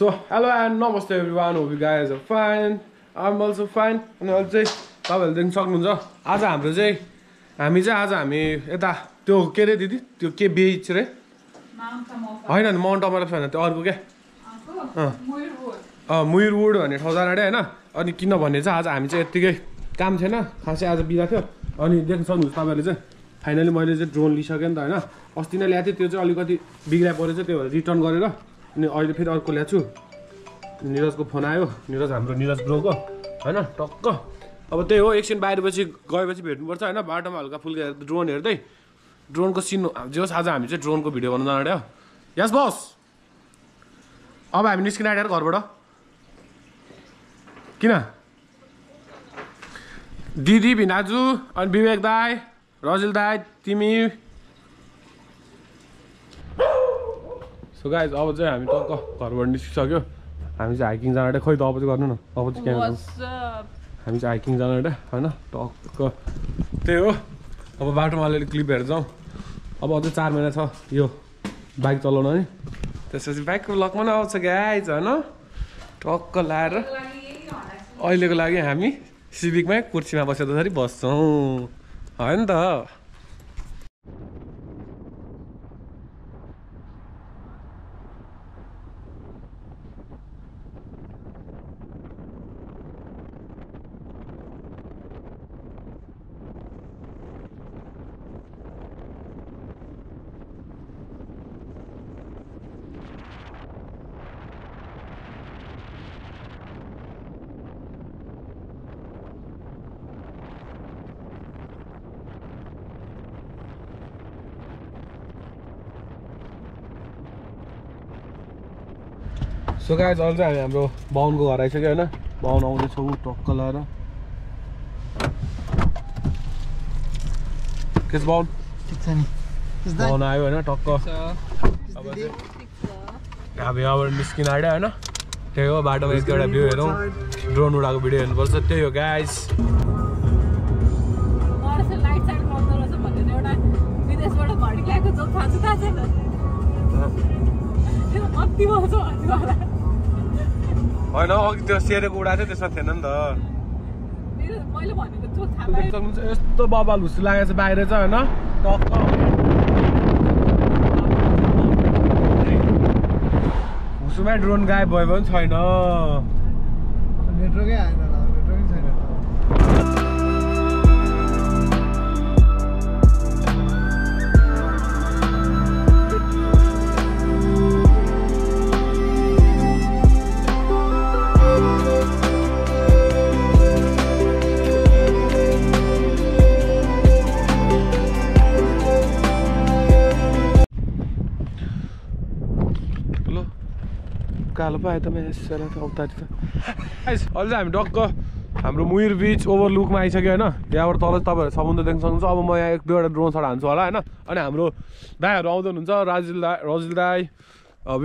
So, hello and namaste everyone. Hope you guys are fine. I'm also fine. अनि अहिले चाहिँ तपाईहरुले देख्न सक्नुहुन्छ आज हाम्रो चाहिँ हामी यता त्यो के रे दिदी त्यो के बीच रे हैन नि माउन्ट अमरफ हैन त्यो अर्को के मुइरवुड भन्ने ठाउँ जान आडे हैन अनि किन भन्ने चाहिँ आज हामी चाहिँ यतिकै काम छैन खासै आज बिदा थियो अनि देख्न सक्नुहुन्छ तपाईहरुले चाहिँ फाइनली मैले चाहिँ ड्रोन लिइसके नि त हैन अस्ति नै ल्याथे त्यो चाहिँ अलिकति बिग्रा परेछ त्यो भएर रिटर्न गरेर अनि अहिले फेरि अर्को ल्याछु निरजको फोन आयो हाम्रो निरज ब्रोको हैन टक्क अब त्यही हो एकछिन बाहिरपछि गएपछि भेट्नुपर्छ हैन बाटोमा हल्का फुल्का ड्रोन हेर्दै ड्रोनको सिन जोस् आज हामी चाहिँ ड्रोनको भिडियो बनाउन आँट्यो यस बस अब हामी निस्किन आँट्यो घरबाट किन दिदी भिनाजु अनि विवेक दाई रजिल दाई तिमी सो गाइज अब चाहिँ हामी टक्क घरबाट निस्किसक्यो हामी चाहिँ हाइकिङ जान आँट्यो खोइ त अब चाहिँ गर्नु न अब चाहिँ क्या हामी चाहिँ हाइकिङ जान आँट्यो हैन टक्क त्यही हो अब बाटोमा अलिअलि क्लिपहरू जाउँ अब अझै 4 महिना छ यो बाइक चलाउन है त्यसपछि बाइकको लकमा नै आउँछ गाइज हैन टक्क लाएर अहिलेको लागि हामी सिभिकमै कुर्सीमा बसेर बस्छौँ हैन त सो गाइज अहिले चाहिँ हामी हाम्रो बाहुनको घर आइसक्यो होइन बाहुन आउँदैछौँ टक्क लाएर केस बाहुन ठिक छ नि बाहुन आयो होइन टक्क अब यहाँबाट निस्किन आँट्यो होइन त्यही हो बाटोमा एक एउटा भ्यू हेरौँ ड्रोन उडाएको भिडियो हेर्नुपर्छ त्यही हो गाइज होइन अघि त्यो सेरेको उडाएको थियो त्यसमा थिएन नि त यस्तो बबाल हुस्सु लागेको छ बाहिर चाहिँ होइन टक्क हुस्सुमै ड्रोन गायब भयो पनि छैन नेटवर्कै आएन नेटवर्कै छैन कालो पाए त मैले उतारि त अहिले चाहिँ हामी टक्क हाम्रो मुइर बिच ओभरलुकमा आइसक्यो होइन यहाँबाट तल तपाईँहरू समुद्र देख्न सक्नुहुन्छ अब म यहाँ 1-2 वटा ड्रोन सट हान्छु होला होइन अनि हाम्रो दाईहरू आउँदै हुनुहुन्छ रजिल दाई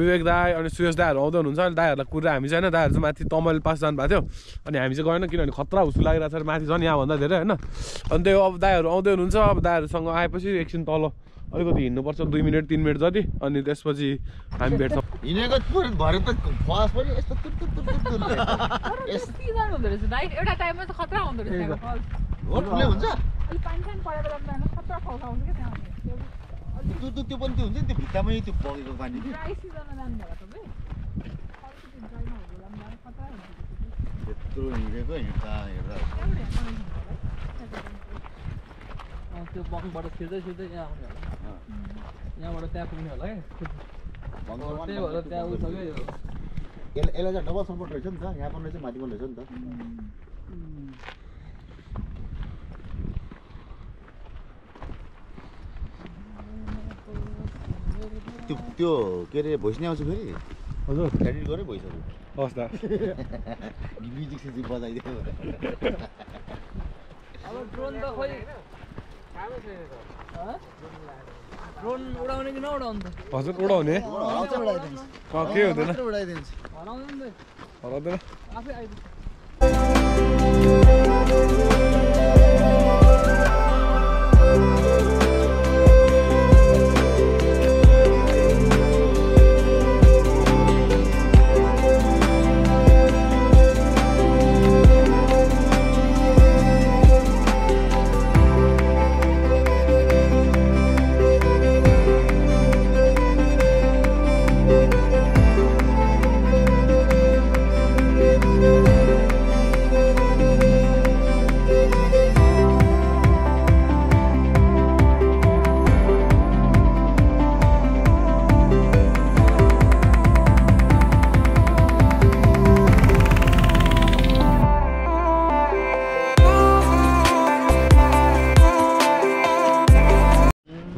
विवेक दाई अनि सुयस दाईहरू आउँदै हुनुहुन्छ अनि दाईहरूलाई कुरेर हामी चाहिँ होइन दाईहरू चाहिँ माथि तमल पास जानुभएको थियो अनि हामी चाहिँ गएन किनभने खतरा हुस्सु लागिरहेको छ माथि झन् यहाँभन्दा धेरै होइन अनि त्यही अब दाईहरू आउँदै हुनुहुन्छ अब दाईहरूसँग आएपछि एकछिन तल अलिकति हिँड्नुपर्छ 2 मिनट 3 मिनट जति अनि त्यसपछि हामी भेट्छौँ हिँडेको भरे त फस पनि यस्तो एउटा टाइममा त खतरा आउँदो रहेछ होटले हुन्छ अलि पानी परेको बेलामा खतरा खाउ आउँछ के त्यहाँ त्यो पनि त्यो हुन्छ नि त्यो भित्तामै त्यो बगेको पानी ड्राई सिजनमा जानु होला तपाईँ अलिकति ड्राई नहुँदा पनि खतरा हुन्छ त्यत्रो हिँडेको हिँड्दा हेर्दा त्यो बङबाट छिर्दै यहाँ आउने होला यहाँबाट त्यहाँ पुग्ने होला त्यही भएर त्यहाँ उयो छ क्या यसलाई चाहिँ डबल सपोर्ट रहेछ नि त यहाँ पनि रहेछ माथि पनि रहेछ नि त त्यो के अरे भोइस नै आउँछ फेरि हजुर एडिट गरे भइसक्यो हस् त म्युजिक सिजिक बजाइदियो अब ड्रोन त खोइ ड्रोन उडाउने कि नउडाउने त हजुर उडाउने के हुँदैन उडाइदिन्छ हराउँदैन आफै आइपुग्छ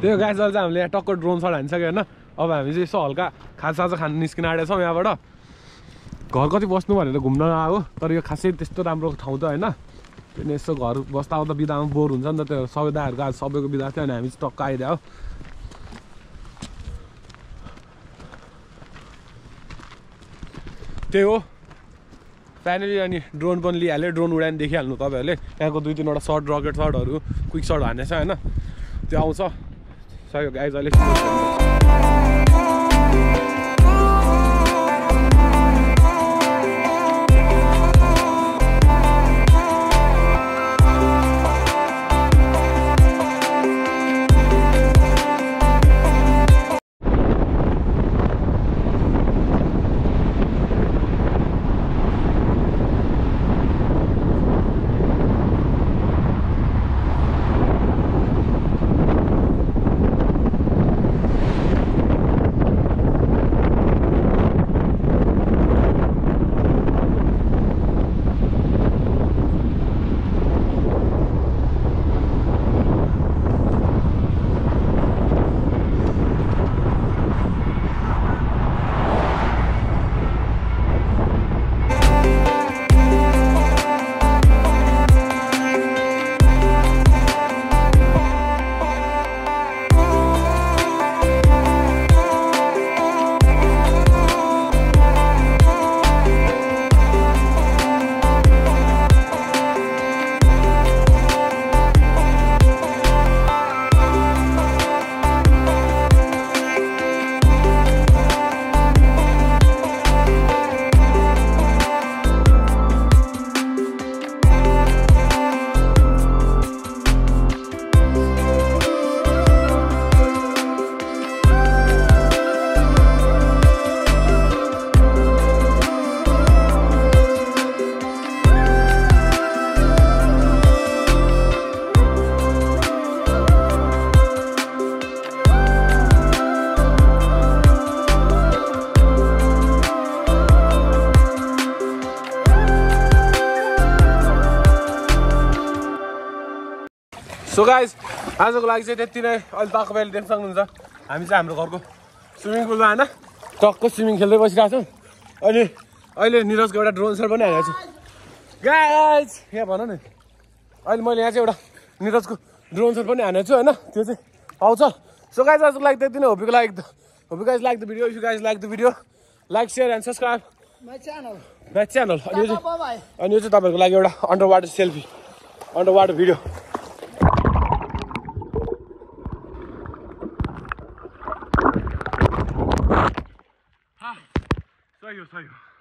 त्यही हो गाइस अहिले चाहिँ हामीले यहाँ टक्क ड्रोन सट हानिसक्यो होइन अब हामी चाहिँ यसो हल्का खाजासाजा खान निस्किन आँटेको छौँ यहाँबाट घर कति बस्नु भनेर घुम्न आयो तर यो खासै त्यस्तो राम्रो ठाउँ त होइन किन यसो घर बस्दा आउँदा बिदामा बोर हुन्छ नि त त्यो सबै दाहरूको आज सबैको बिदा थियो अनि हामी चाहिँ टक्क आइदियो त्यही हो फाइनली अनि ड्रोन पनि लिइहाल्यो ड्रोन उडाएर देखिहाल्नु तपाईँहरूले यहाँको 2-3वटा सर्ट रकेट सर्टहरू क्विक सर्ट हानेछ होइन त्यो आउँछ सही गाइज अहिले सो गाइज आजको लागि चाहिँ त्यति नै अहिले तपाईँले देख्न सक्नुहुन्छ हामी चाहिँ हाम्रो घरको स्विमिङ पुलमा होइन टक्क स्विमिङ खेल्दै बसिरहेको छौँ अनि अहिले निरजको एउटा ड्रोन सट पनि हालेको छु गाइज यहाँ भन न अहिले मैले यहाँ चाहिँ एउटा निरजको ड्रोन सट पनि हानेको छु होइन त्यो चाहिँ आउँछ सो गाइज आजको लागि त्यति नै hope you guys like the video if you guys like the video like share and subscribe my channel अनि यो चाहिँ तपाईँहरूको लागि एउटा under water selfie under water video सही हो